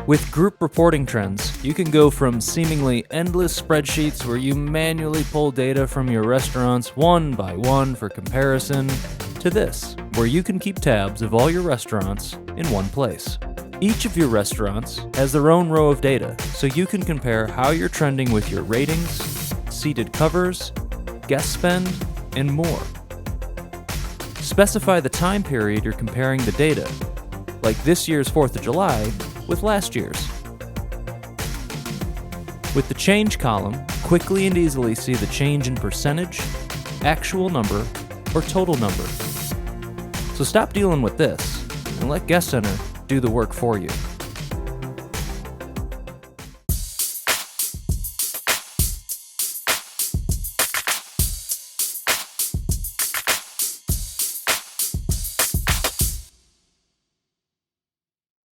With group reporting trends, you can go from seemingly endless spreadsheets where you manually pull data from your restaurants one by one for comparison, to this, where you can keep tabs of all your restaurants in one place. Each of your restaurants has their own row of data, so you can compare how you're trending with your ratings, seated covers, guest spend, and more. Specify the time period you're comparing the data, like this year's 4th of July with last year's. With the change column, quickly and easily see the change in percentage, actual number, or total number. So stop dealing with this and let Guest Center do the work for you.